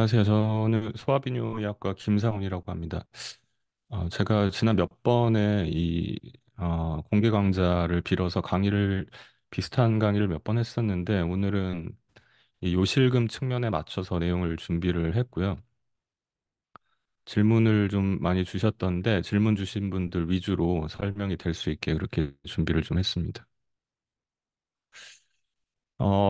안녕하세요. 저는 소아비뇨의학과 김상훈이라고 합니다. 제가 지난 몇 번의 공개 강좌를 빌어서 비슷한 강의를 몇 번 했었는데, 오늘은 이 요실금 측면에 맞춰서 내용을 준비를 했고요. 질문을 좀 많이 주셨던데, 질문 주신 분들 위주로 설명이 될 수 있게 그렇게 준비를 좀 했습니다.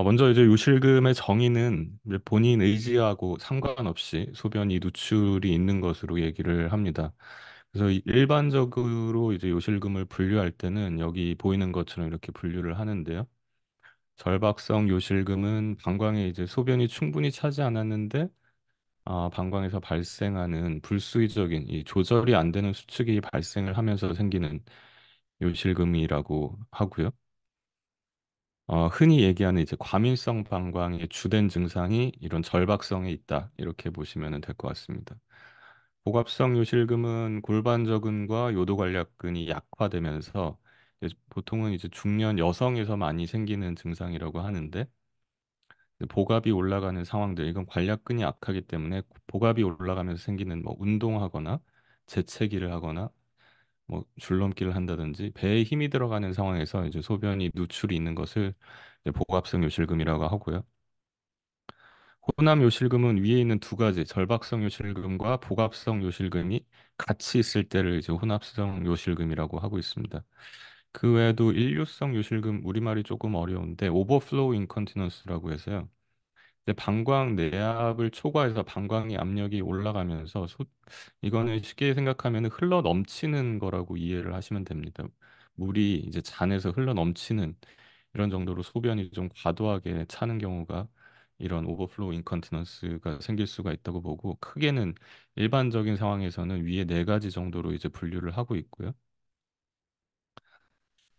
먼저 이제 요실금의 정의는 이제 본인 의지하고 상관없이 소변이 누출이 있는 것으로 얘기를 합니다. 그래서 일반적으로 이제 요실금을 분류할 때는 여기 보이는 것처럼 이렇게 분류를 하는데요. 절박성 요실금은 방광에 이제 소변이 충분히 차지 않았는데 방광에서 발생하는 불수의적인 이 조절이 안 되는 수축이 발생을 하면서 생기는 요실금이라고 하고요. 흔히 얘기하는 이제 과민성 방광의 주된 증상이 이런 절박성에 있다. 이렇게 보시면 될 것 같습니다. 복압성 요실금은 골반저근과 요도관략근이 약화되면서 보통은 이제 중년 여성에서 많이 생기는 증상이라고 하는데 복압이 올라가는 상황들, 이건 관략근이 약하기 때문에 복압이 올라가면서 생기는 뭐 운동하거나 재채기를 하거나 뭐 줄넘기를 한다든지 배에 힘이 들어가는 상황에서 이제 소변이 누출이 있는 것을 이제 복압성 요실금이라고 하고요. 호남 요실금은 위에 있는 두 가지 절박성 요실금과 복압성 요실금이 같이 있을 때를 이제 혼합성 요실금이라고 하고 있습니다. 그 외에도 일류성 요실금 우리말이 조금 어려운데 오버플로우 인컨티넌스라고 해서요. 이제 방광 내압을 초과해서 방광의 압력이 올라가면서 이거는 쉽게 생각하면 흘러 넘치는 거라고 이해를 하시면 됩니다. 물이 이제 잔에서 흘러 넘치는 이런 정도로 소변이 좀 과도하게 차는 경우가 이런 오버플로우 인컨티넌스가 생길 수가 있다고 보고 크게는 일반적인 상황에서는 위에 네 가지 정도로 이제 분류를 하고 있고요.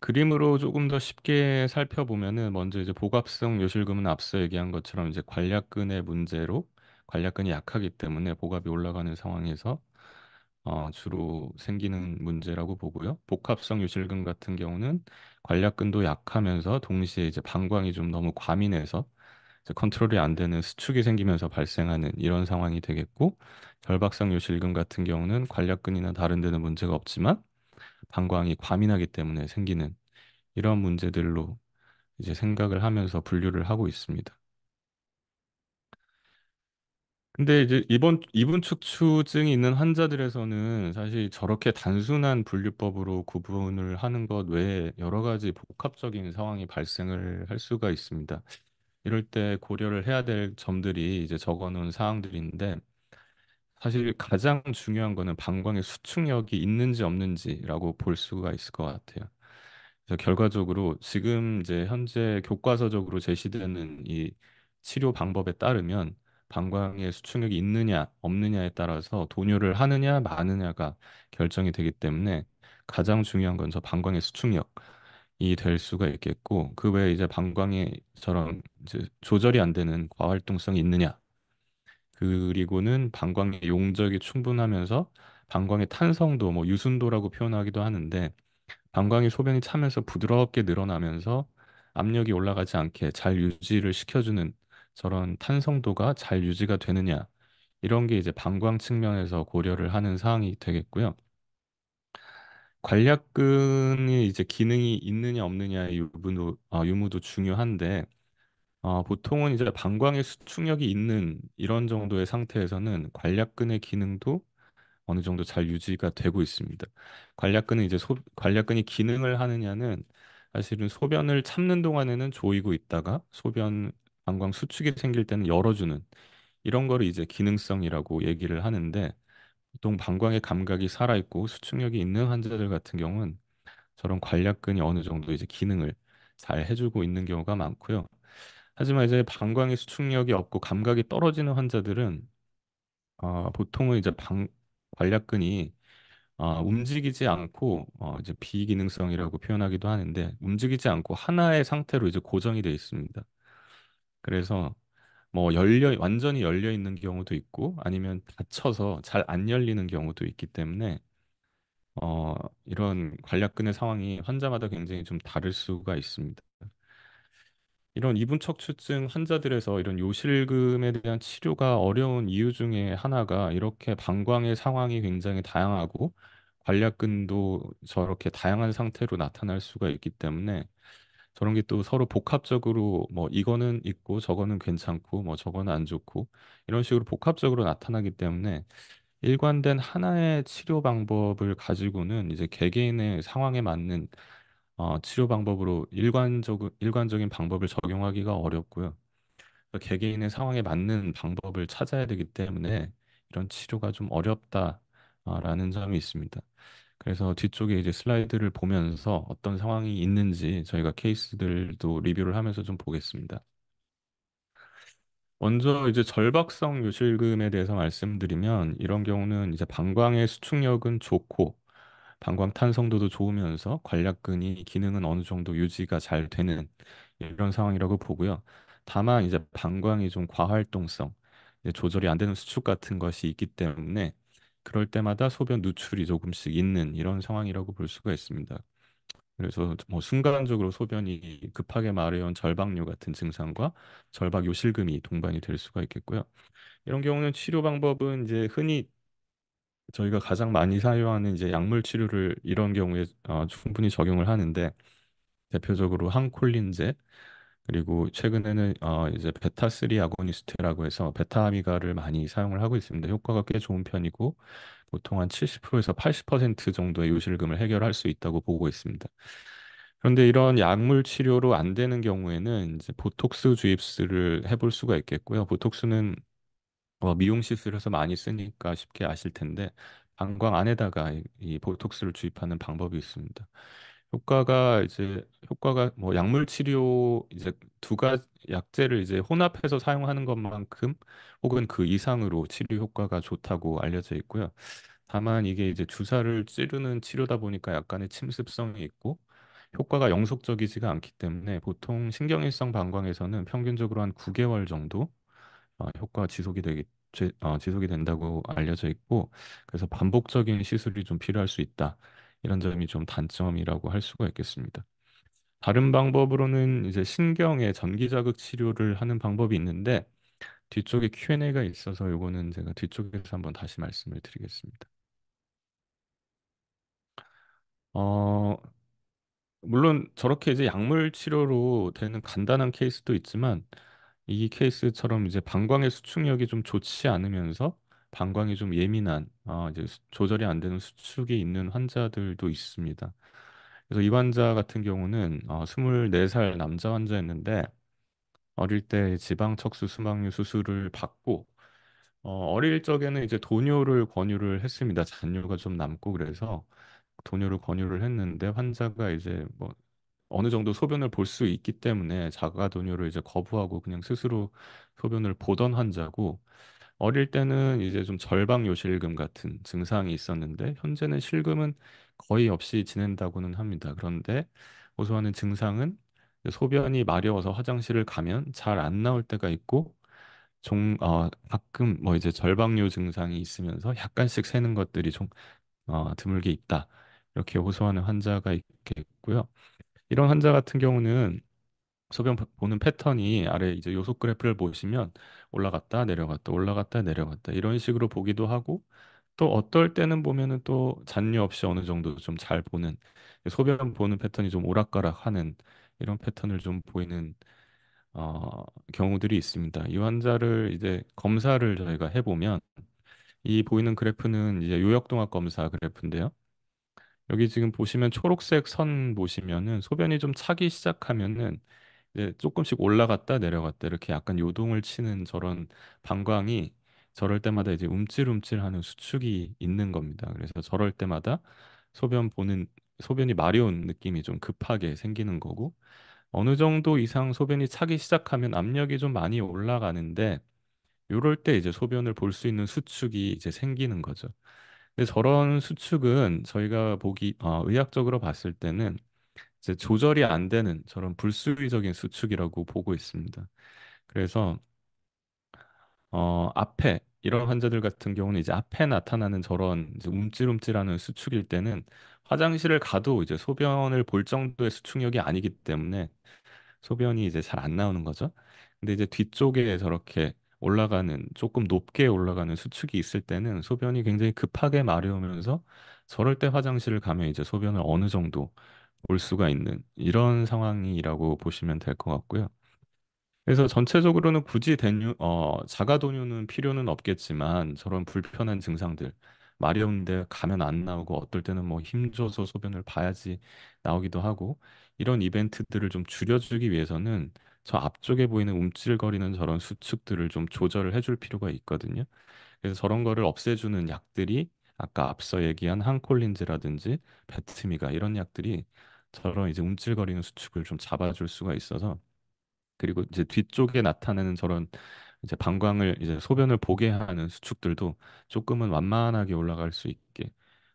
그림으로 조금 더 쉽게 살펴보면은 먼저 이제 복압성 요실금은 앞서 얘기한 것처럼 이제 관략근의 문제로 관략근이 약하기 때문에 복압이 올라가는 상황에서 주로 생기는 문제라고 보고요. 복합성 요실금 같은 경우는 관략근도 약하면서 동시에 이제 방광이 좀 너무 과민해서 이제 컨트롤이 안 되는 수축이 생기면서 발생하는 이런 상황이 되겠고, 결박성 요실금 같은 경우는 관략근이나 다른 데는 문제가 없지만 방광이 과민하기 때문에 생기는 이런 문제들로 이제 생각을 하면서 분류를 하고 있습니다. 근데 이제 이분 축추증이 있는 환자들에서는 사실 저렇게 단순한 분류법으로 구분을 하는 것 외에 여러 가지 복합적인 상황이 발생을 할 수가 있습니다. 이럴 때 고려를 해야 될 점들이 이제 적어 놓은 사항들인데 사실 가장 중요한 거는 방광의 수축력이 있는지 없는지라고 볼 수가 있을 것 같아요. 그래서 결과적으로 지금 이제 현재 교과서적으로 제시되는 이 치료 방법에 따르면 방광의 수축력이 있느냐 없느냐에 따라서 도뇨를 하느냐 마느냐가 결정이 되기 때문에 가장 중요한 건 저 방광의 수축력이 될 수가 있겠고 그 외에 이제 방광에 저런 이제 조절이 안 되는 과활동성이 있느냐 그리고는 방광의 용적이 충분하면서 방광의 탄성도 뭐 유순도라고 표현하기도 하는데 방광이 소변이 차면서 부드럽게 늘어나면서 압력이 올라가지 않게 잘 유지를 시켜주는 저런 탄성도가 잘 유지가 되느냐 이런 게 이제 방광 측면에서 고려를 하는 사항이 되겠고요. 관략근이 이제 기능이 있느냐 없느냐의 유무도 중요한데 보통은 이제 방광의 수축력이 있는 이런 정도의 상태에서는 관략근의 기능도 어느 정도 잘 유지가 되고 있습니다. 관략근이 기능을 하느냐는 사실은 소변을 참는 동안에는 조이고 있다가 방광 수축이 생길 때는 열어주는 이런 거를 이제 기능성이라고 얘기를 하는데 보통 방광의 감각이 살아있고 수축력이 있는 환자들 같은 경우는 저런 관략근이 어느 정도 이제 기능을 잘 해주고 있는 경우가 많고요. 하지만 이제 방광의 수축력이 없고 감각이 떨어지는 환자들은 보통은 이제 관략근이 움직이지 않고 이제 비기능성이라고 표현하기도 하는데 움직이지 않고 하나의 상태로 이제 고정이 되어 있습니다. 그래서 뭐 완전히 열려 있는 경우도 있고 아니면 닫혀서 잘 안 열리는 경우도 있기 때문에 어, 이런 관략근의 상황이 환자마다 굉장히 좀 다를 수가 있습니다. 이런 이분 척추증 환자들에서 이런 요실금에 대한 치료가 어려운 이유 중에 하나가 이렇게 방광의 상황이 굉장히 다양하고 관략근도 저렇게 다양한 상태로 나타날 수가 있기 때문에 저런 게 또 서로 복합적으로 뭐 이거는 있고 저거는 괜찮고 뭐 저거는 안 좋고 이런 식으로 복합적으로 나타나기 때문에 일관된 하나의 치료 방법을 가지고는 이제 개개인의 상황에 맞는 치료 방법으로 일관적인 방법을 적용하기가 어렵고요. 그래서 개개인의 상황에 맞는 방법을 찾아야 되기 때문에 이런 치료가 좀 어렵다라는 점이 있습니다. 그래서 뒤쪽에 이제 슬라이드를 보면서 어떤 상황이 있는지 저희가 케이스들도 리뷰를 하면서 좀 보겠습니다. 먼저 이제 절박성 요실금에 대해서 말씀드리면 이런 경우는 이제 방광의 수축력은 좋고 방광 탄성도도 좋으면서 관략근이 기능은 어느 정도 유지가 잘 되는 이런 상황이라고 보고요. 다만 이제 방광이 좀 과활동성, 이제 조절이 안 되는 수축 같은 것이 있기 때문에 그럴 때마다 소변 누출이 조금씩 있는 이런 상황이라고 볼 수가 있습니다. 그래서 뭐 순간적으로 소변이 급하게 마려운 절박류 같은 증상과 절박 요실금이 동반이 될 수가 있겠고요. 이런 경우는 치료 방법은 이제 흔히 저희가 가장 많이 사용하는 이제 약물 치료를 이런 경우에 충분히 적용을 하는데 대표적으로 항콜린제 그리고 최근에는 이제 베타3 아고니스트라고 해서 베타아미가를 많이 사용을 하고 있습니다. 효과가 꽤 좋은 편이고 보통 한 70%에서 80% 정도의 요실금을 해결할 수 있다고 보고 있습니다. 그런데 이런 약물 치료로 안 되는 경우에는 이제 보톡스 주입술을 해볼 수가 있겠고요. 보톡스는 미용 시술에서 많이 쓰니까 쉽게 아실 텐데 방광 안에다가 이 보톡스를 주입하는 방법이 있습니다. 효과가 뭐 약물 치료 이제 두 가지 약제를 이제 혼합해서 사용하는 것만큼 혹은 그 이상으로 치료 효과가 좋다고 알려져 있고요. 다만 이게 이제 주사를 찌르는 치료다 보니까 약간의 침습성이 있고 효과가 영속적이지가 않기 때문에 보통 신경일성 방광에서는 평균적으로 한 9개월 정도 효과가 지속이 된다고 알려져 있고 그래서 반복적인 시술이 좀 필요할 수 있다. 이런 점이 좀 단점이라고 할 수가 있겠습니다. 다른 방법으로는 이제 신경의 전기 자극 치료를 하는 방법이 있는데 뒤쪽에 Q&A가 있어서 요거는 제가 뒤쪽에서 한번 다시 말씀을 드리겠습니다. 어, 물론 저렇게 이제 약물 치료로 되는 간단한 케이스도 있지만 이 케이스처럼 이제 방광의 수축력이 좀 좋지 않으면서 방광이 좀 예민한 조절이 안 되는 수축이 있는 환자들도 있습니다. 그래서 이 환자 같은 경우는 24살 남자 환자였는데 어릴 때 지방 척수 수막류 수술을 받고 어릴 적에는 이제 도뇨를 권유를 했습니다. 잔뇨가 좀 남고 그래서 도뇨를 권유를 했는데 환자가 이제 뭐 어느 정도 소변을 볼 수 있기 때문에 자가 도뇨를 이제 거부하고 그냥 스스로 소변을 보던 환자고 어릴 때는 이제 좀 절박 요실금 같은 증상이 있었는데 현재는 실금은 거의 없이 지낸다고는 합니다. 그런데 호소하는 증상은 소변이 마려워서 화장실을 가면 잘 안 나올 때가 있고 가끔 뭐 이제 절박류 증상이 있으면서 약간씩 새는 것들이 좀 드물게 있다. 이렇게 호소하는 환자가 있겠고요. 이런 환자 같은 경우는 보는 패턴이 아래 이제 요소 그래프를 보시면 올라갔다 내려갔다 올라갔다 내려갔다 이런 식으로 보기도 하고 또 어떨 때는 보면은 또 잔류 없이 어느 정도 좀 잘 보는 소변 보는 패턴이 좀 오락가락하는 이런 패턴을 좀 보이는 경우들이 있습니다. 이 환자를 이제 검사를 저희가 해보면 이 보이는 그래프는 이제 요역동학 검사 그래프인데요. 여기 지금 보시면 초록색 선 보시면은 소변이 좀 차기 시작하면은 이제 조금씩 올라갔다 내려갔다 이렇게 약간 요동을 치는 저런 방광이 저럴 때마다 이제 움찔움찔하는 수축이 있는 겁니다. 그래서 저럴 때마다 소변 보는 소변이 마려운 느낌이 좀 급하게 생기는 거고 어느 정도 이상 소변이 차기 시작하면 압력이 좀 많이 올라가는데 요럴 때 이제 소변을 볼 수 있는 수축이 이제 생기는 거죠. 근데 저런 수축은 저희가 의학적으로 봤을 때는 이제 조절이 안 되는 저런 불수의적인 수축이라고 보고 있습니다. 그래서 앞에 이런 환자들 같은 경우는 이제 앞에 나타나는 저런 이제 움찔움찔하는 수축일 때는 화장실을 가도 이제 소변을 볼 정도의 수축력이 아니기 때문에 소변이 이제 잘 안 나오는 거죠. 근데 이제 뒤쪽에 저렇게 올라가는 조금 높게 올라가는 수축이 있을 때는 소변이 굉장히 급하게 마려우면서 저럴 때 화장실을 가면 이제 소변을 어느 정도 볼 수가 있는 이런 상황이라고 보시면 될 것 같고요. 그래서 전체적으로는 굳이 자가 도뇨는 필요는 없겠지만 저런 불편한 증상들, 마려운데 가면 안 나오고 어떨 때는 뭐 힘줘서 소변을 봐야지 나오기도 하고 이런 이벤트들을 좀 줄여주기 위해서는 저 앞쪽에 보이는 움찔거리는 저런 수축들을 좀 조절을 해줄 필요가 있거든요. 그래서 저런 거를 없애주는 약들이 아까 앞서 얘기한 항콜린즈라든지 베트미가 이런 약들이 저런 이제 움찔거리는 수축을 좀 잡아줄 수가 있어서 그리고 이제 뒤쪽에 나타나는 저런 이제 방광을 이제 소변을 보게 하는 수축들도 조금은 완만하게 올라갈 수 있게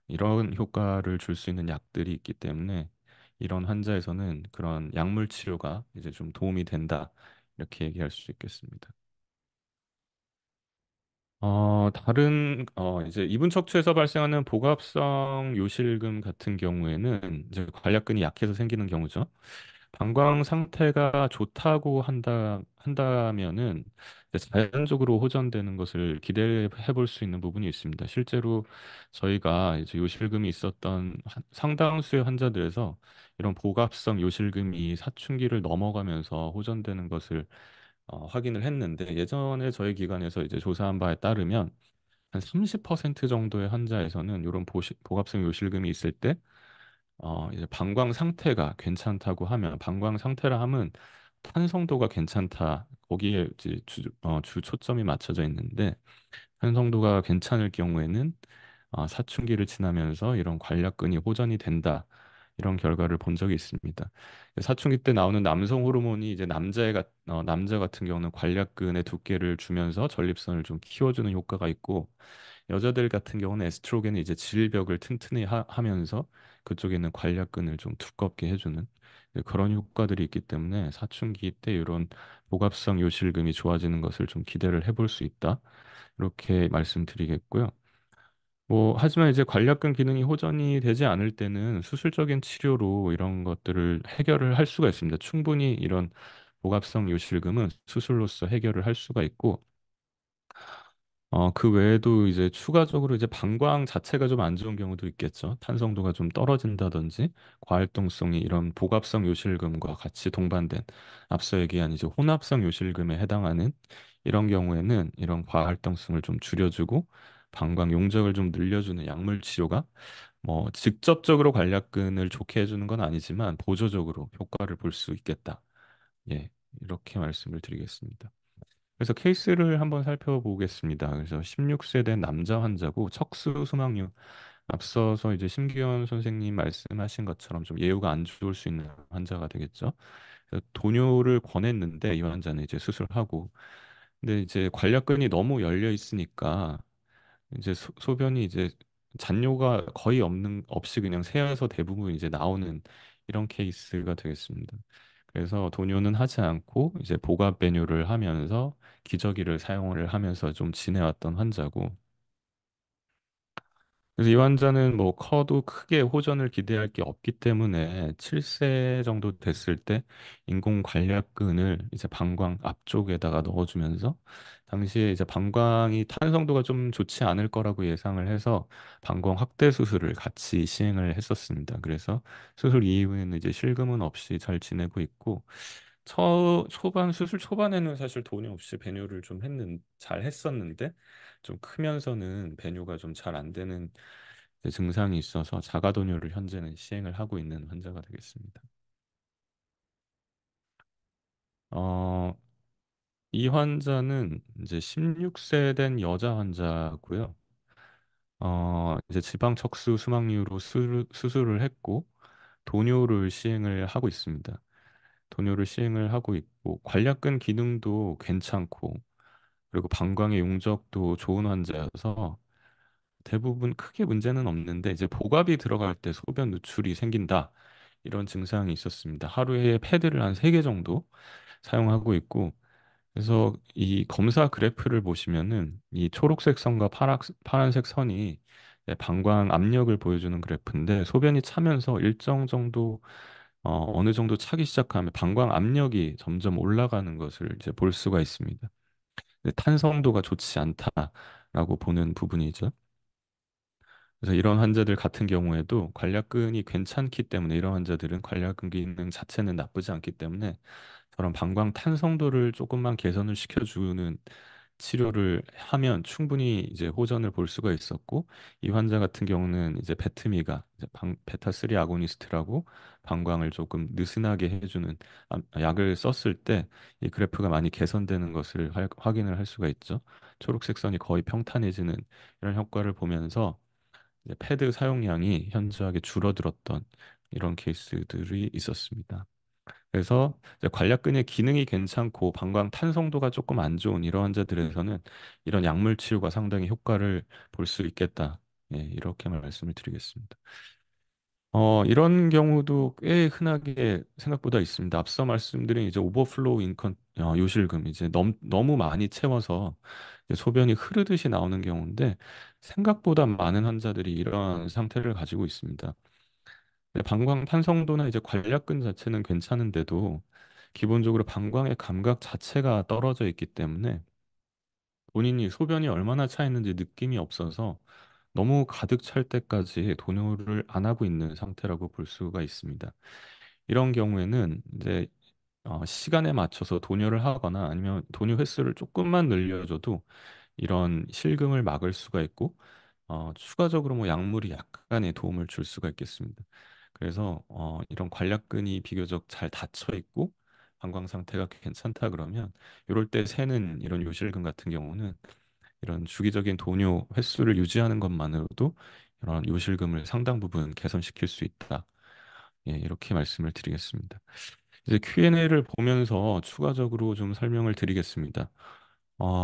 이런 효과를 줄 수 있는 약들이 있기 때문에 이런 환자에서는 그런 약물 치료가 이제 좀 도움이 된다. 이렇게 얘기할 수 있겠습니다. 이제 이분 척추에서 발생하는 복합성 요실금 같은 경우에는 이제 관략근이 약해서 생기는 경우죠. 방광 상태가 좋다고 한다면은 이제 자연적으로 호전되는 것을 기대해 볼 수 있는 부분이 있습니다. 실제로 저희가 이제 요실금이 있었던 상당수의 환자들에서 이런 복합성 요실금이 사춘기를 넘어가면서 호전되는 것을 확인을 했는데 예전에 저희 기관에서 이제 조사한 바에 따르면 한 30% 정도의 환자에서는 이런 복합성 요실금이 있을 때 이제 방광 상태가 괜찮다고 하면 방광 상태라 함은 탄성도가 괜찮다. 거기에 이제 주 초점이 맞춰져 있는데 탄성도가 괜찮을 경우에는 사춘기를 지나면서 이런 관략근이 호전이 된다. 이런 결과를 본 적이 있습니다. 사춘기 때 나오는 남성 호르몬이 이제 남자 같은 경우는 관략근의 두께를 주면서 전립선을 좀 키워주는 효과가 있고 여자들 같은 경우는 에스트로겐이 이제 질벽을 튼튼히 하면서 그쪽에 있는 관략근을 좀 두껍게 해주는 그런 효과들이 있기 때문에 사춘기 때 이런 복합성 요실금이 좋아지는 것을 좀 기대를 해볼 수 있다. 이렇게 말씀드리겠고요. 뭐, 하지만 이제 관략근 기능이 호전이 되지 않을 때는 수술적인 치료로 이런 것들을 해결을 할 수가 있습니다. 충분히 이런 복합성 요실금은 수술로서 해결을 할 수가 있고, 그 외에도 이제 추가적으로 이제 방광 자체가 좀 안 좋은 경우도 있겠죠. 탄성도가 좀 떨어진다든지 과활동성이 이런 복합성 요실금과 같이 동반된 앞서 얘기한 이제 혼합성 요실금에 해당하는 이런 경우에는 이런 과활동성을 좀 줄여주고 방광 용적을 좀 늘려주는 약물 치료가 뭐 직접적으로 관략근을 좋게 해주는 건 아니지만 보조적으로 효과를 볼 수 있겠다. 예, 이렇게 말씀을 드리겠습니다. 그래서 케이스를 한번 살펴보겠습니다. 그래서 16세 된 남자 환자고 척수 수막류 앞서서 이제 심기현 선생님 말씀하신 것처럼 좀 예후가 안 좋을 수 있는 환자가 되겠죠. 그래서 도뇨를 권했는데 이 환자는 이제 수술하고 근데 이제 관략근이 너무 열려 있으니까 이제 소변이 이제 잔뇨가 거의 없이 그냥 새어서 대부분 이제 나오는 이런 케이스가 되겠습니다. 그래서 돈요는 하지 않고 이제 복압 배뇨를 하면서 기저귀를 사용을 하면서 좀 지내왔던 환자고 그래서 이 환자는 뭐 커도 크게 호전을 기대할 게 없기 때문에 7세 정도 됐을 때 인공 관략근을 이제 방광 앞쪽에다가 넣어주면서 당시에 이제 방광이 탄성도가 좀 좋지 않을 거라고 예상을 해서 방광 확대 수술을 같이 시행을 했었습니다. 그래서 수술 이후에는 이제 실금은 없이 잘 지내고 있고 수술 초반에는 사실 돈이 없이 배뇨를 잘 했었는데 좀 크면서는 배뇨가 좀 잘 안 되는 이제 증상이 있어서 자가도뇨를 현재는 시행을 하고 있는 환자가 되겠습니다. 어, 이 환자는 이제 16세 된 여자 환자고요. 이제 지방 척수 수막류로 수술을 했고 도뇨를 시행을 하고 있습니다. 도뇨를 시행을 하고 있고 관략근 기능도 괜찮고 그리고 방광의 용적도 좋은 환자여서 대부분 크게 문제는 없는데 이제 복압이 들어갈 때 소변 누출이 생긴다. 이런 증상이 있었습니다. 하루에 패드를 한 3개 정도 사용하고 있고 그래서 이 검사 그래프를 보시면은 이 초록색 선과 파란색 선이 방광 압력을 보여주는 그래프인데 소변이 차면서 일정 정도 어느 정도 차기 시작하면 방광 압력이 점점 올라가는 것을 이제 볼 수가 있습니다. 근데 탄성도가 좋지 않다라고 보는 부분이죠. 그래서 이런 환자들 같은 경우에도 관략근이 괜찮기 때문에 이런 환자들은 관략근 기능 자체는 나쁘지 않기 때문에 저런 방광 탄성도를 조금만 개선을 시켜주는 치료를 하면 충분히 이제 호전을 볼 수가 있었고 이 환자 같은 경우는 이제 베트미가 이제 베타3 아고니스트라고 방광을 조금 느슨하게 해주는 약을 썼을 때 이 그래프가 많이 개선되는 것을 확인을 할 수가 있죠. 초록색 선이 거의 평탄해지는 이런 효과를 보면서 이제 패드 사용량이 현저하게 줄어들었던 이런 케이스들이 있었습니다. 그래서 이제 관략근의 기능이 괜찮고 방광 탄성도가 조금 안 좋은 이런 환자들에서는 이런 약물 치료가 상당히 효과를 볼 수 있겠다. 예, 이렇게 말씀을 드리겠습니다. 이런 경우도 꽤 흔하게 생각보다 있습니다. 앞서 말씀드린 이제 오버플로우 요실금 이제 너무 많이 채워서 이제 소변이 흐르듯이 나오는 경우인데 생각보다 많은 환자들이 이런 상태를 가지고 있습니다. 방광 탄성도나 이제 관략근 자체는 괜찮은데도 기본적으로 방광의 감각 자체가 떨어져 있기 때문에 본인이 소변이 얼마나 차 있는지 느낌이 없어서 너무 가득 찰 때까지 돈요를 안 하고 있는 상태라고 볼 수가 있습니다. 이런 경우에는 이제 시간에 맞춰서 돈요를 하거나 아니면 돈요 횟수를 조금만 늘려줘도 이런 실금을 막을 수가 있고 추가적으로 뭐 약물이 약간의 도움을 줄 수가 있겠습니다. 그래서 이런 관략근이 비교적 잘 닫혀 있고 방광 상태가 괜찮다 그러면 이럴 때 새는 이런 요실금 같은 경우는 이런 주기적인 돈요 횟수를 유지하는 것만으로도 이런 요실금을 상당 부분 개선시킬 수 있다. 예, 이렇게 말씀을 드리겠습니다. 이제 Q&A를 보면서 추가적으로 좀 설명을 드리겠습니다.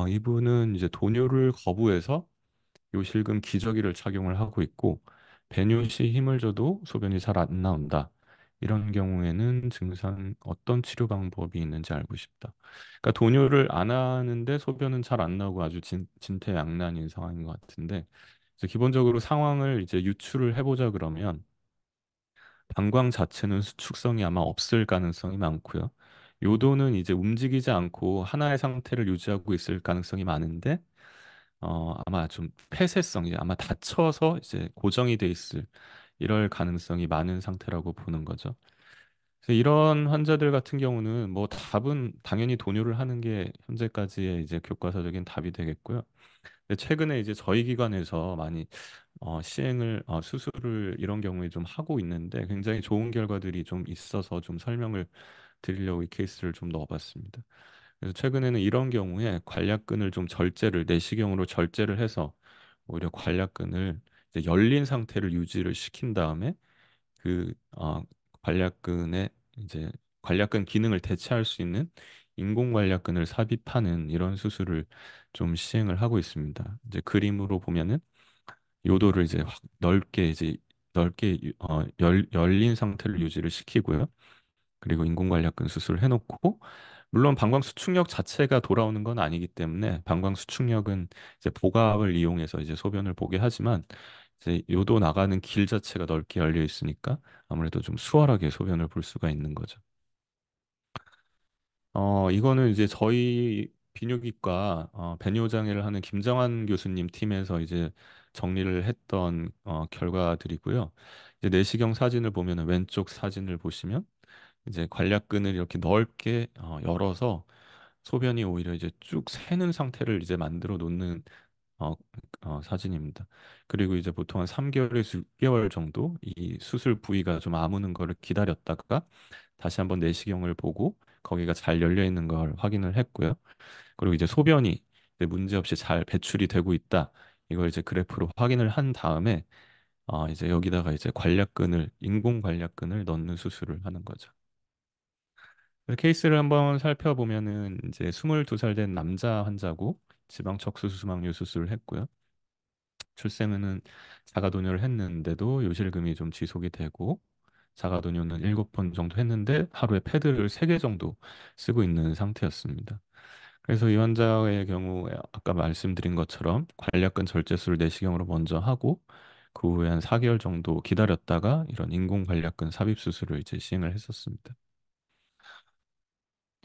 이분은 이제 돈요를 거부해서 요실금 기저귀를 착용을 하고 있고 배뇨 시 힘을 줘도 소변이 잘 안 나온다. 이런 경우에는 증상 어떤 치료 방법이 있는지 알고 싶다. 그러니까 돈요를 안 하는데 소변은 잘 안 나오고 아주 진퇴양난인 상황인 것 같은데 이제 기본적으로 상황을 이제 유추를 해보자 그러면 방광 자체는 수축성이 아마 없을 가능성이 많고요. 요도는 이제 움직이지 않고 하나의 상태를 유지하고 있을 가능성이 많은데 아마 좀 폐쇄성이 아마 닫혀서 이제 고정이 돼 있을 이럴 가능성이 많은 상태라고 보는 거죠. 그래서 이런 환자들 같은 경우는 뭐 답은 당연히 돈요를 하는 게 현재까지의 이제 교과서적인 답이 되겠고요. 근데 최근에 이제 저희 기관에서 많이 수술을 이런 경우에 좀 하고 있는데 굉장히 좋은 결과들이 좀 있어서 좀 설명을 드리려고 이 케이스를 좀 넣어봤습니다. 그래서 최근에는 이런 경우에 관략근을 좀 내시경으로 절제를 해서 오히려 관략근을 이제 열린 상태를 유지를 시킨 다음에 그 관략근의 이제 관략근 기능을 대체할 수 있는 인공 관략근을 삽입하는 이런 수술을 좀 시행을 하고 있습니다. 이제 그림으로 보면은 요도를 이제 확 넓게 열린 상태를 유지를 시키고요. 그리고 인공관략근 수술을 해놓고 물론 방광 수축력 자체가 돌아오는 건 아니기 때문에 방광 수축력은 이제 복압을 이용해서 이제 소변을 보게 하지만 이제 요도 나가는 길 자체가 넓게 열려 있으니까 아무래도 좀 수월하게 소변을 볼 수가 있는 거죠. 이거는 이제 저희 비뇨기과 배뇨장애를 하는 김정환 교수님 팀에서 이제 정리를 했던 결과들이고요. 이제 내시경 사진을 보면은 왼쪽 사진을 보시면 이제 관략근을 이렇게 넓게 열어서 소변이 오히려 이제 쭉 새는 상태를 이제 만들어 놓는 어, 사진입니다. 그리고 이제 보통 한 3개월에서 6개월 정도 이 수술 부위가 좀 아무는 거를 기다렸다가 다시 한번 내시경을 보고 거기가 잘 열려 있는 걸 확인을 했고요. 그리고 이제 소변이 이제 문제없이 잘 배출이 되고 있다. 이걸 이제 그래프로 확인을 한 다음에 이제 여기다가 이제 인공 관략근을 넣는 수술을 하는 거죠. 그래서 케이스를 한번 살펴보면은 이제 22살 된 남자 환자고 지방 척수 수막류 수술을 했고요. 출생은 자가도뇨를 했는데도 요실금이 좀 지속이 되고 자가도뇨는 7번 정도 했는데 하루에 패드를 3개 정도 쓰고 있는 상태였습니다. 그래서 이 환자의 경우에 아까 말씀드린 것처럼 관략근 절제술을 내시경으로 먼저 하고 그 후에 한 4개월 정도 기다렸다가 이런 인공 관략근 삽입 수술을 이제 시행을 했었습니다.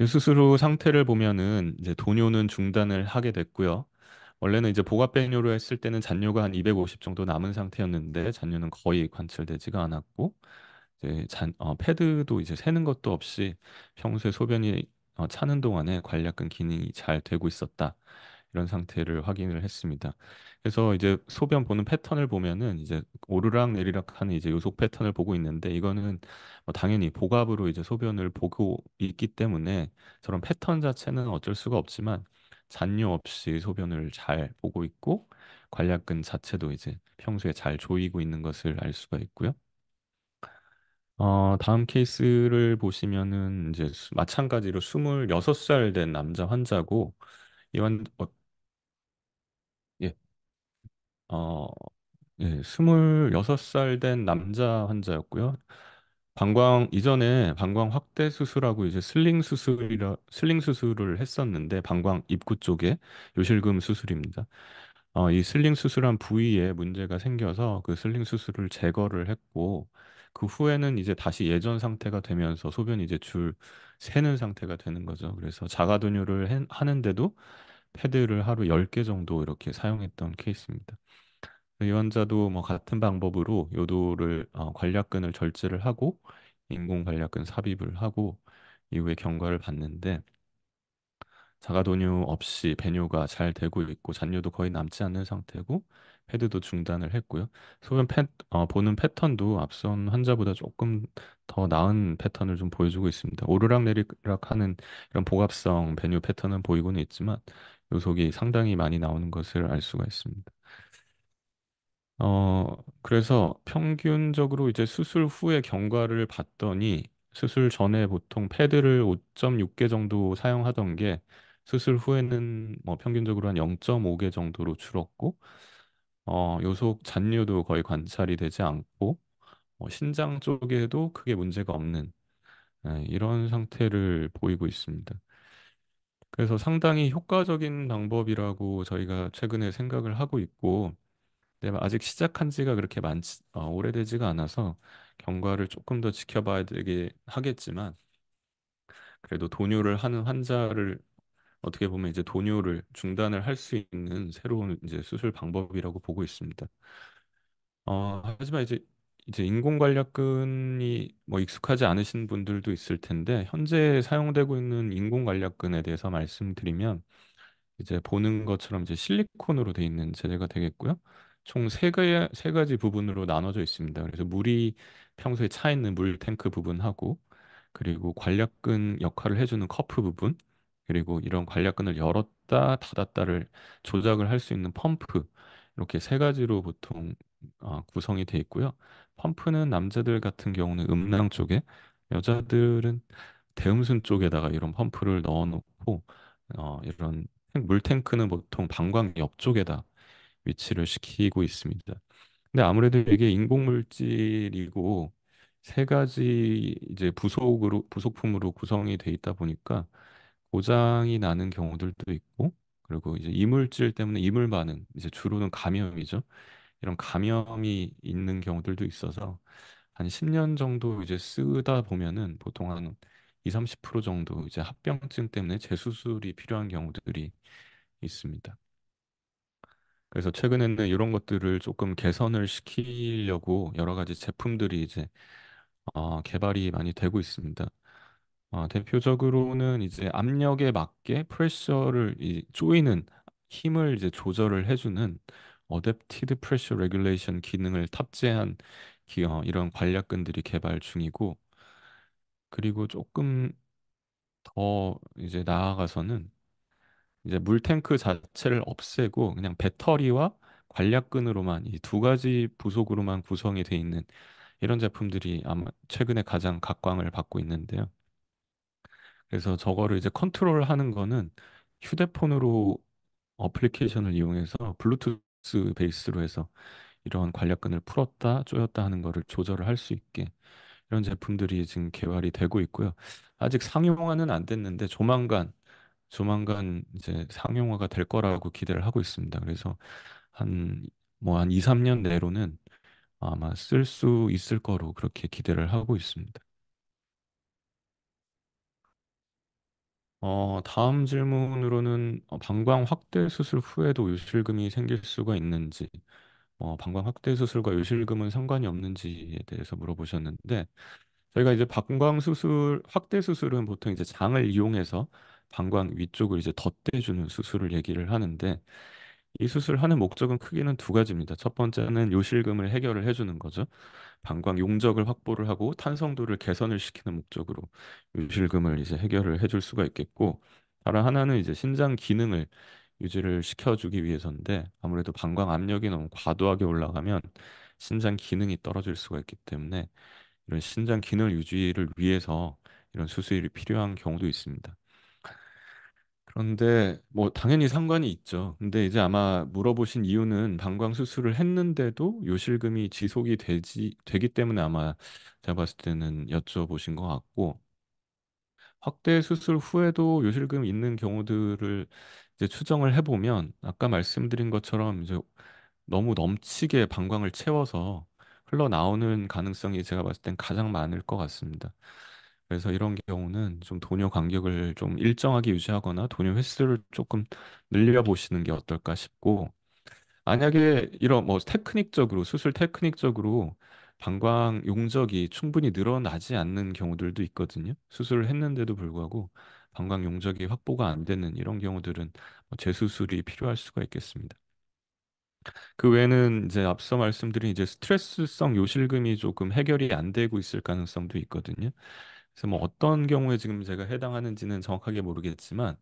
이 수술 후 상태를 보면은 이제 도뇨는 중단을 하게 됐고요. 원래는 이제 복압 배뇨로 했을 때는 잔뇨가 한 250 정도 남은 상태였는데 잔뇨는 거의 관찰되지가 않았고 이제 패드도 이제 새는 것도 없이 평소에 소변이 차는 동안에 관략근 기능이 잘 되고 있었다. 이런 상태를 확인을 했습니다. 그래서 이제 소변 보는 패턴을 보면은 이제 오르락 내리락 하는 이제 요속 패턴을 보고 있는데 이거는 당연히 복압으로 이제 소변을 보고 있기 때문에 저런 패턴 자체는 어쩔 수가 없지만 잔뇨 없이 소변을 잘 보고 있고 관략근 자체도 이제 평소에 잘 조이고 있는 것을 알 수가 있고요. 다음 케이스를 보시면은 이제 마찬가지로 26살 된 남자 환자고 이 예, 어, 예, 26살 된 남자 환자였고요. 이전에 방광 확대 수술하고 이제 슬링 수술을 했었는데 방광 입구 쪽에 요실금 수술입니다. 이 슬링 수술한 부위에 문제가 생겨서 그 슬링 수술을 제거를 했고 그 후에는 이제 다시 예전 상태가 되면서 소변이 이제 줄 새는 상태가 되는 거죠. 그래서 자가도뇨를 하는데도 패드를 하루 10개 정도 이렇게 사용했던 케이스입니다. 이 환자도 뭐 같은 방법으로 요도를 관략근을 절제를 하고 인공 관략근 삽입을 하고 이후에 경과를 봤는데 자가도뇨 없이 배뇨가 잘 되고 있고 잔뇨도 거의 남지 않는 상태고 패드도 중단을 했고요. 보는 패턴도 앞선 환자보다 조금 더 나은 패턴을 좀 보여주고 있습니다. 오르락내리락하는 이런 복압성 배뇨 패턴은 보이고는 있지만 요속이 상당히 많이 나오는 것을 알 수가 있습니다. 그래서 평균적으로 이제 수술 후에 경과를 봤더니 수술 전에 보통 패드를 5.6개 정도 사용하던 게 수술 후에는 뭐 평균적으로 한 0.5개 정도로 줄었고, 요속 잔류도 거의 관찰이 되지 않고, 신장 쪽에도 크게 문제가 없는 이런 상태를 보이고 있습니다. 그래서 상당히 효과적인 방법이라고 저희가 최근에 생각을 하고 있고, 네, 아직 시작한 지가 그렇게 오래되지가 않아서 경과를 조금 더 지켜봐야 되게 하겠지만 그래도 도뇨를 하는 환자를 어떻게 보면 이제 도뇨를 중단을 할 수 있는 새로운 이제 수술 방법이라고 보고 있습니다. 하지만 이제 인공관략근이 뭐 익숙하지 않으신 분들도 있을 텐데 현재 사용되고 있는 인공관략근에 대해서 말씀드리면 이제 보는 것처럼 이제 실리콘으로 돼 있는 재질가 되겠고요. 총 세 가지 부분으로 나눠져 있습니다. 그래서 물이 평소에 차 있는 물 탱크 부분하고 그리고 관략근 역할을 해주는 커프 부분 그리고 이런 관략근을 열었다 닫았다를 조작을 할 수 있는 펌프 이렇게 세 가지로 보통 구성이 돼 있고요. 펌프는 남자들 같은 경우는 음낭 쪽에 여자들은 대음순 쪽에다가 이런 펌프를 넣어놓고 이런 물탱크는 보통 방광 옆쪽에다 위치를 시키고 있습니다. 근데 아무래도 이게 인공물질이고 세 가지 이제 부속품으로 구성이 돼 있다 보니까 고장이 나는 경우들도 있고 그리고 이제 이물질 때문에 이물 반응 이제 주로는 감염이죠. 이런 감염이 있는 경우들도 있어서 한 10년 정도 이제 쓰다 보면은 보통 한 2, 30% 정도 이제 합병증 때문에 재수술이 필요한 경우들이 있습니다. 그래서 최근에는 이런 것들을 조금 개선을 시키려고 여러 가지 제품들이 이제 개발이 많이 되고 있습니다. 대표적으로는 이제 압력에 맞게 프레셔를 조이는 힘을 이제 조절을 해주는 어댑티드 프레셔 레귤레이션 기능을 탑재한 이런 관략근들이 개발 중이고 그리고 조금 더 이제 나아가서는 이제 물탱크 자체를 없애고 그냥 배터리와 관략근으로만 이 두 가지 부속으로만 구성이 돼 있는 이런 제품들이 아마 최근에 가장 각광을 받고 있는데요. 그래서 저거를 이제 컨트롤하는 거는 휴대폰으로 어플리케이션을 이용해서 블루투스 베이스로 해서 이런 관략근을 풀었다 조였다 하는 거를 조절을 할 수 있게 이런 제품들이 지금 개발이 되고 있고요. 아직 상용화는 안 됐는데 조만간 이제 상용화가 될 거라고 기대를 하고 있습니다. 그래서 한 2, 3년 내로는 아마 쓸 수 있을 거로 그렇게 기대를 하고 있습니다. 다음 질문으로는 방광 확대 수술 후에도 요실금이 생길 수가 있는지, 방광 확대 수술과 요실금은 상관이 없는지에 대해서 물어보셨는데, 저희가 이제 방광 수술, 확대 수술은 보통 이제 장을 이용해서 방광 위쪽을 이제 덧대주는 수술을 얘기를 하는데, 이 수술하는 목적은 크게는 두 가지입니다. 첫 번째는 요실금을 해결을 해주는 거죠. 방광 용적을 확보를 하고 탄성도를 개선을 시키는 목적으로 요실금을 이제 해결을 해줄 수가 있겠고, 다른 하나는 이제 신장 기능을 유지를 시켜주기 위해서인데, 아무래도 방광 압력이 너무 과도하게 올라가면 신장 기능이 떨어질 수가 있기 때문에 이런 신장 기능 유지를 위해서 이런 수술이 필요한 경우도 있습니다. 그런데 뭐 당연히 상관이 있죠. 근데 이제 아마 물어보신 이유는 방광 수술을 했는데도 요실금이 지속이 되기 때문에 아마 제가 봤을 때는 여쭤보신 것 같고, 확대 수술 후에도 요실금 있는 경우들을 이제 추정을 해보면 아까 말씀드린 것처럼 이제 너무 넘치게 방광을 채워서 흘러나오는 가능성이 제가 봤을 땐 가장 많을 것 같습니다. 그래서 이런 경우는 좀 도뇨 간격을 좀 일정하게 유지하거나 도뇨 횟수를 조금 늘려보시는 게 어떨까 싶고, 만약에 이런 뭐 테크닉적으로 수술 테크닉적으로 방광 용적이 충분히 늘어나지 않는 경우들도 있거든요. 수술을 했는데도 불구하고 방광 용적이 확보가 안 되는 이런 경우들은 뭐 재수술이 필요할 수가 있겠습니다. 그 외에는 이제 앞서 말씀드린 이제 스트레스성 요실금이 조금 해결이 안 되고 있을 가능성도 있거든요. 그래서 뭐 어떤 경우에 지금 제가 해당하는지는 정확하게 모르겠지만,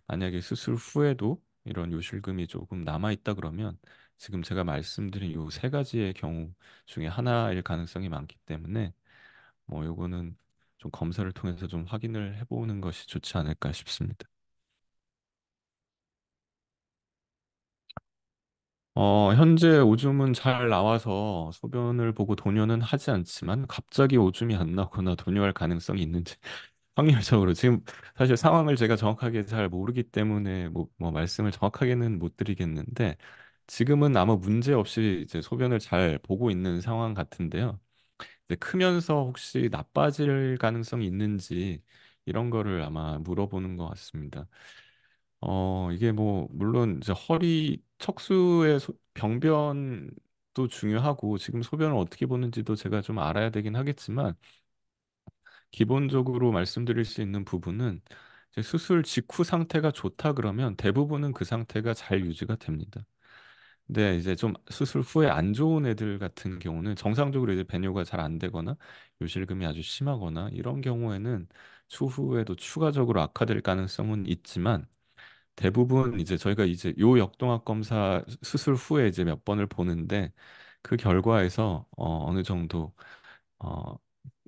만약에 수술 후에도 이런 요실금이 조금 남아 있다 그러면 지금 제가 말씀드린 요 세 가지의 경우 중에 하나일 가능성이 많기 때문에 뭐 요거는 좀 검사를 통해서 좀 확인을 해보는 것이 좋지 않을까 싶습니다. 현재 오줌은 잘 나와서 소변을 보고 도뇨는 하지 않지만, 갑자기 오줌이 안 나거나 도뇨할 가능성이 있는지 확률적으로 지금 사실 상황을 제가 정확하게 잘 모르기 때문에 뭐 말씀을 정확하게는 못 드리겠는데, 지금은 아무 문제 없이 이제 소변을 잘 보고 있는 상황 같은데요. 이제 크면서 혹시 나빠질 가능성이 있는지 이런 거를 아마 물어보는 것 같습니다. 이게 뭐 물론 이제 허리 척수의 병변도 중요하고 지금 소변을 어떻게 보는지도 제가 좀 알아야 되긴 하겠지만, 기본적으로 말씀드릴 수 있는 부분은 이제 수술 직후 상태가 좋다 그러면 대부분은 그 상태가 잘 유지가 됩니다. 근데 이제 좀 수술 후에 안 좋은 애들 같은 경우는 정상적으로 이제 배뇨가 잘 안 되거나 요실금이 아주 심하거나 이런 경우에는 추후에도 추가적으로 악화될 가능성은 있지만, 대부분 이제 저희가 이제 요 역동학 검사 수술 후에 이제 몇 번을 보는데, 그 결과에서 어느 정도 어,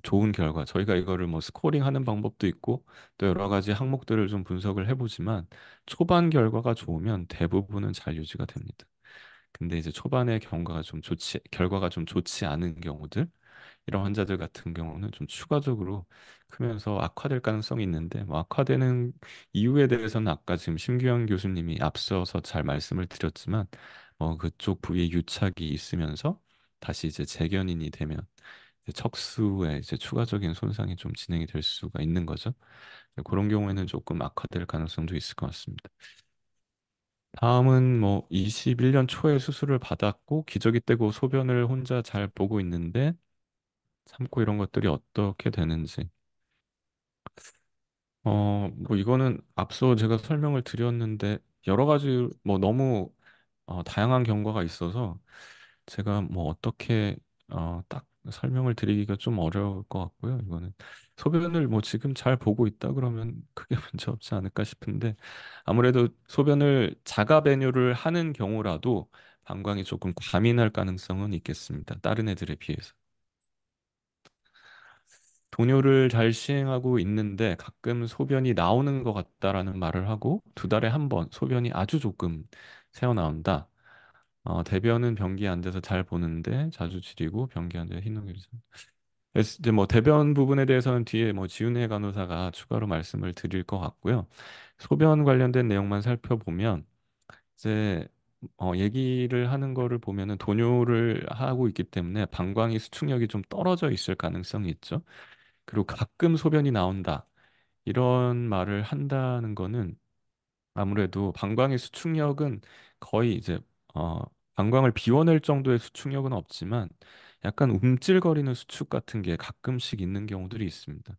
좋은 결과, 저희가 이거를 뭐 스코링 하는 방법도 있고 또 여러 가지 항목들을 좀 분석을 해보지만, 초반 결과가 좋으면 대부분은 잘 유지가 됩니다. 근데 이제 초반의 결과가 좀 좋지 않은 경우들, 이런 환자들 같은 경우는 좀 추가적으로 크면서 악화될 가능성이 있는데, 뭐 악화되는 이유에 대해서는 아까 지금 심규영 교수님이 앞서서 잘 말씀을 드렸지만, 그쪽 부위에 유착이 있으면서 다시 이제 재견인이 되면 이제 척수에 이제 추가적인 손상이 좀 진행이 될 수가 있는 거죠. 그런 경우에는 조금 악화될 가능성도 있을 것 같습니다. 다음은 뭐 21년 초에 수술을 받았고 기저귀 떼고 소변을 혼자 잘 보고 있는데 참고 이런 것들이 어떻게 되는지. 뭐 이거는 앞서 제가 설명을 드렸는데 여러 가지 뭐 너무 다양한 경과가 있어서 제가 뭐 어떻게 딱 설명을 드리기가 좀 어려울 것 같고요. 이거는 소변을 뭐 지금 잘 보고 있다 그러면 크게 문제 없지 않을까 싶은데, 아무래도 소변을 자가 배뇨를 하는 경우라도 방광이 조금 과민할 가능성은 있겠습니다. 다른 애들에 비해서. 동요를 잘 시행하고 있는데 가끔 소변이 나오는 것 같다라는 말을 하고, 두 달에 한 번 소변이 아주 조금 새어 나온다. 대변은 변기에 앉아서 잘 보는데 자주 지리고 변기에 앉아 흰둥이를 그래서 이제 뭐 대변 부분에 대해서는 뒤에 뭐 지훈혜 간호사가 추가로 말씀을 드릴 것 같고요. 소변 관련된 내용만 살펴보면 이제 얘기를 하는 거를 보면은 돈요를 하고 있기 때문에 방광이 수축력이 좀 떨어져 있을 가능성이 있죠. 그리고 가끔 소변이 나온다. 이런 말을 한다는 거는 아무래도 방광의 수축력은 거의 이제 어 방광을 비워낼 정도의 수축력은 없지만 약간 움찔거리는 수축 같은 게 가끔씩 있는 경우들이 있습니다.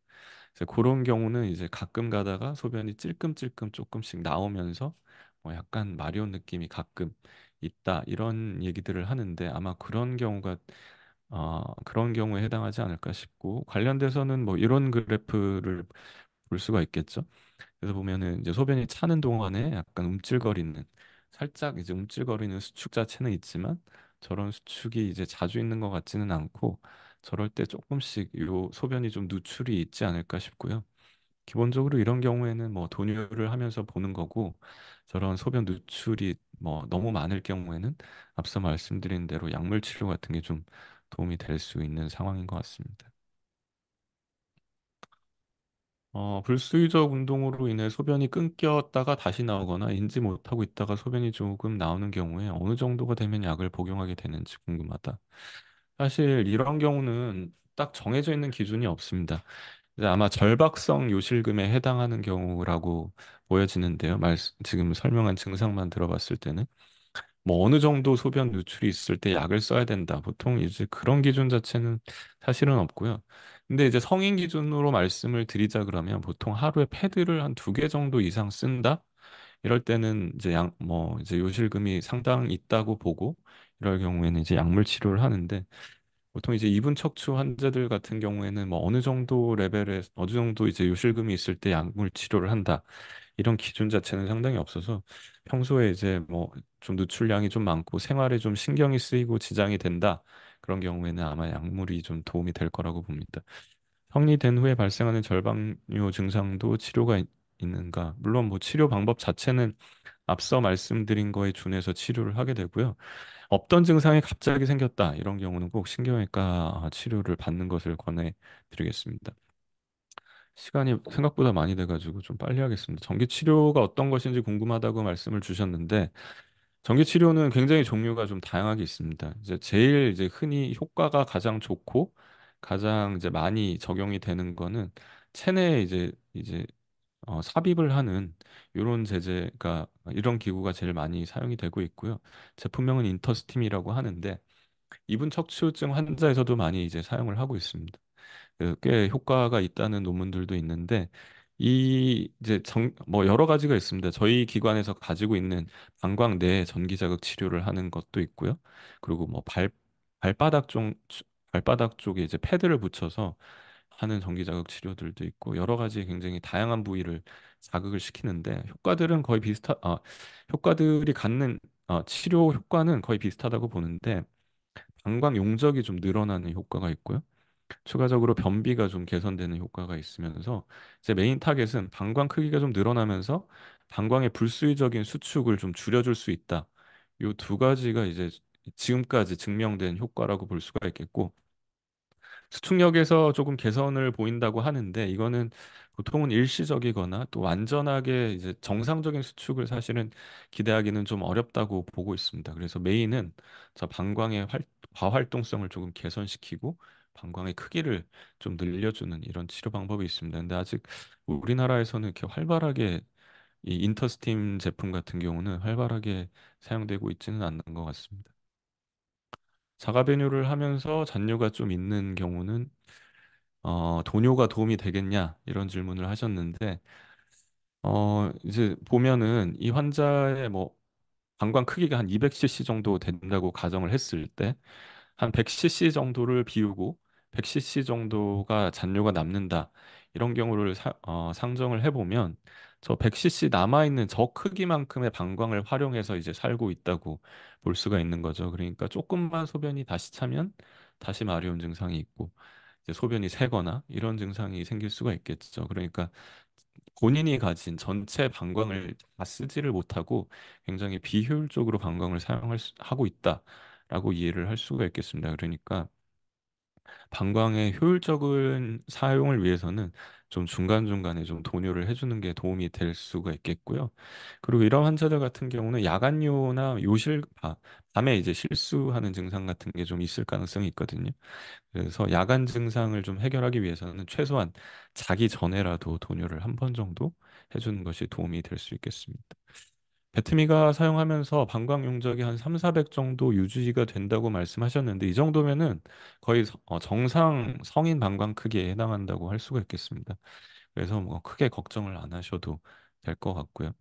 그래서 그런 경우는 이제 가끔 가다가 소변이 찔끔찔끔 조금씩 나오면서 약간 마려운 느낌이 가끔 있다 이런 얘기들을 하는데 아마 그런 경우에 해당하지 않을까 싶고 관련돼서는 뭐 이런 그래프를 볼 수가 있겠죠. 그래서 보면은 이제 소변이 차는 동안에 약간 움찔거리는 살짝 이제 움찔거리는 수축 자체는 있지만 저런 수축이 이제 자주 있는 것 같지는 않고 저럴 때 조금씩 요 소변이 좀 누출이 있지 않을까 싶고요. 기본적으로 이런 경우에는 뭐 돈유를 하면서 보는 거고 저런 소변 누출이 뭐 너무 많을 경우에는 앞서 말씀드린 대로 약물 치료 같은 게 좀 도움이 될 수 있는 상황인 것 같습니다. 불수의적 운동으로 인해 소변이 끊겼다가 다시 나오거나 인지 못하고 있다가 소변이 조금 나오는 경우에 어느 정도가 되면 약을 복용하게 되는지 궁금하다. 사실 이런 경우는 딱 정해져 있는 기준이 없습니다. 그래서 아마 절박성 요실금에 해당하는 경우라고 보여지는데요. 지금 설명한 증상만 들어봤을 때는. 뭐 어느 정도 소변 누출이 있을 때 약을 써야 된다. 보통 이제 그런 기준 자체는 사실은 없고요. 근데 이제 성인 기준으로 말씀을 드리자 그러면 보통 하루에 패드를 한 두 개 정도 이상 쓴다? 이럴 때는 이제 이제 요실금이 상당히 있다고 보고 이럴 경우에는 이제 약물 치료를 하는데 보통 이제 이분 척추 환자들 같은 경우에는 뭐 어느 정도 이제 요실금이 있을 때 약물 치료를 한다. 이런 기준 자체는 상당히 없어서 평소에 이제 뭐 좀 누출량이 좀 많고 생활에 좀 신경이 쓰이고 지장이 된다. 그런 경우에는 아마 약물이 좀 도움이 될 거라고 봅니다. 성리된 후에 발생하는 절박류 증상도 있는가? 물론 뭐 치료 방법 자체는 앞서 말씀드린 거에 준해서 치료를 하게 되고요. 없던 증상이 갑자기 생겼다. 이런 경우는 꼭 신경외과 치료를 받는 것을 권해드리겠습니다. 시간이 생각보다 많이 돼가지고 좀 빨리 하겠습니다. 전기 치료가 어떤 것인지 궁금하다고 말씀을 주셨는데, 전기 치료는 굉장히 종류가 좀 다양하게 있습니다. 이제 제일 이제 흔히 효과가 가장 좋고 가장 이제 많이 적용이 되는 거는 체내에 이제 삽입을 하는 이런 제재가 이런 기구가 제일 많이 사용이 되고 있고요. 제품명은 인터스팀이라고 하는데 이분 척추증 환자에서도 많이 이제 사용을 하고 있습니다. 꽤 효과가 있다는 논문들도 있는데 이 이제 뭐 여러 가지가 있습니다. 저희 기관에서 가지고 있는 방광 내 전기 자극 치료를 하는 것도 있고요. 그리고 뭐 발바닥 쪽 발바닥 쪽에 이제 패드를 붙여서 하는 전기 자극 치료들도 있고 여러 가지 굉장히 다양한 부위를 자극을 시키는데 효과들이 갖는 치료 효과는 거의 비슷하다고 보는데 방광 용적이 좀 늘어나는 효과가 있고요. 추가적으로 변비가 좀 개선되는 효과가 있으면서 이제 메인 타겟은 방광 크기가 좀 늘어나면서 방광의 불수의적인 수축을 좀 줄여줄 수 있다. 이 두 가지가 이제 지금까지 증명된 효과라고 볼 수가 있겠고 수축력에서 조금 개선을 보인다고 하는데 이거는 보통은 일시적이거나 또 완전하게 이제 정상적인 수축을 사실은 기대하기는 좀 어렵다고 보고 있습니다. 그래서 메인은 저 과활동성을 조금 개선시키고 방광의 크기를 좀 늘려주는 이런 치료 방법이 있습니다. 근데 아직 우리나라에서는 이렇게 활발하게 이 인터스팀 제품 같은 경우는 활발하게 사용되고 있지는 않는 것 같습니다. 자가 배뇨를 하면서 잔뇨가 좀 있는 경우는 도뇨가 도움이 되겠냐 이런 질문을 하셨는데 이제 보면은 이 환자의 뭐 방광 크기가 한 200cc 정도 된다고 가정을 했을 때 한 100cc 정도를 비우고 100cc 정도가 잔뇨가 남는다. 이런 경우를 상정을 해보면 저 100cc 남아있는 저 크기만큼의 방광을 활용해서 이제 살고 있다고 볼 수가 있는 거죠. 그러니까 조금만 소변이 다시 차면 다시 마려운 증상이 있고 이제 소변이 새거나 이런 증상이 생길 수가 있겠죠. 그러니까 본인이 가진 전체 방광을 다 쓰지를 못하고 굉장히 비효율적으로 방광을 하고 있다라고 이해를 할 수가 있겠습니다. 그러니까 방광의 효율적인 사용을 위해서는 좀 중간중간에 좀 돈유를 해주는 게 도움이 될 수가 있겠고요. 그리고 이런 환자들 같은 경우는 야간요나 밤에 이제 실수하는 증상 같은 게 좀 있을 가능성이 있거든요. 그래서 야간 증상을 좀 해결하기 위해서는 최소한 자기 전에라도 돈유를 한 번 정도 해주는 것이 도움이 될 수 있겠습니다. 배트미가 사용하면서 방광 용적이 한 3, 400 정도 유지가 된다고 말씀하셨는데 이 정도면은 거의 정상 성인 방광 크기에 해당한다고 할 수가 있겠습니다. 그래서 뭐 크게 걱정을 안 하셔도 될 것 같고요.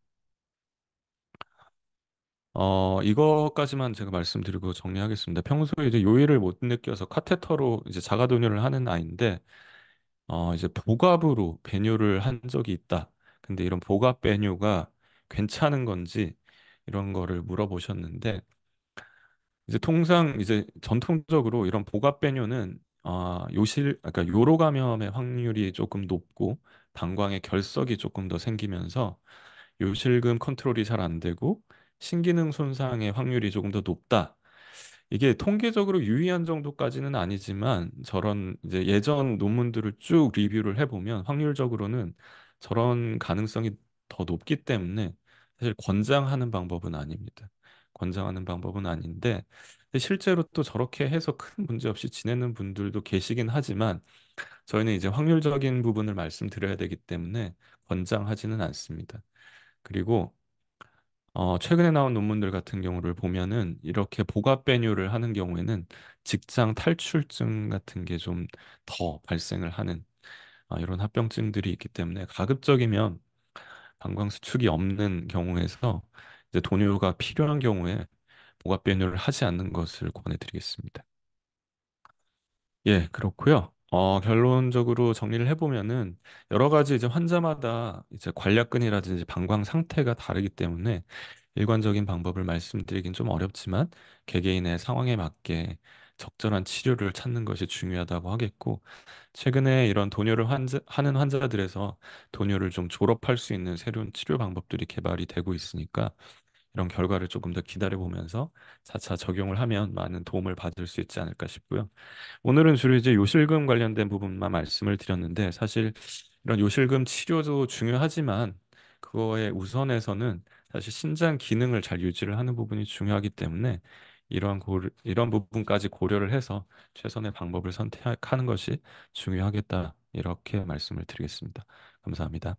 이것까지만 제가 말씀드리고 정리하겠습니다. 평소에 이제 요일을 못 느껴서 카테터로 이제 자가도뇨를 하는 아이인데 이제 복압으로 배뇨를 한 적이 있다. 근데 이런 복압 배뇨가 괜찮은 건지 이런 거를 물어보셨는데 이제 통상 이제 전통적으로 이런 복압 배뇨는 그러니까 요로 감염의 확률이 조금 높고 방광에 결석이 조금 더 생기면서 요실금 컨트롤이 잘 안 되고 신기능 손상의 확률이 조금 더 높다. 이게 통계적으로 유의한 정도까지는 아니지만 저런 이제 예전 논문들을 쭉 리뷰를 해보면 확률적으로는 저런 가능성이 더 높기 때문에 사실 권장하는 방법은 아닙니다. 권장하는 방법은 아닌데 근데 실제로 또 저렇게 해서 큰 문제 없이 지내는 분들도 계시긴 하지만 저희는 이제 확률적인 부분을 말씀드려야 되기 때문에 권장하지는 않습니다. 그리고 최근에 나온 논문들 같은 경우를 보면은 이렇게 복압 배뇨를 하는 경우에는 직장 탈출증 같은 게 좀 더 발생을 하는 이런 합병증들이 있기 때문에 가급적이면 방광 수축이 없는 경우에서 이제 돈유가 필요한 경우에 복압 배뇨를 하지 않는 것을 권해드리겠습니다. 예, 그렇고요. 결론적으로 정리를 해보면은 여러 가지 이제 환자마다 이제 관략근이라든지 방광 상태가 다르기 때문에 일관적인 방법을 말씀드리긴 좀 어렵지만 개개인의 상황에 맞게 적절한 치료를 찾는 것이 중요하다고 하겠고 최근에 이런 돈유를 하는 환자들에서 돈유를 좀 졸업할 수 있는 새로운 치료 방법들이 개발이 되고 있으니까 이런 결과를 조금 더 기다려 보면서 차차 적용을 하면 많은 도움을 받을 수 있지 않을까 싶고요. 오늘은 주로 이제 요실금 관련된 부분만 말씀을 드렸는데 사실 이런 요실금 치료도 중요하지만 그거의 우선에서는 사실 신장 기능을 잘 유지를 하는 부분이 중요하기 때문에 이런 부분까지 고려를 해서 최선의 방법을 선택하는 것이 중요하겠다. 이렇게 말씀을 드리겠습니다. 감사합니다.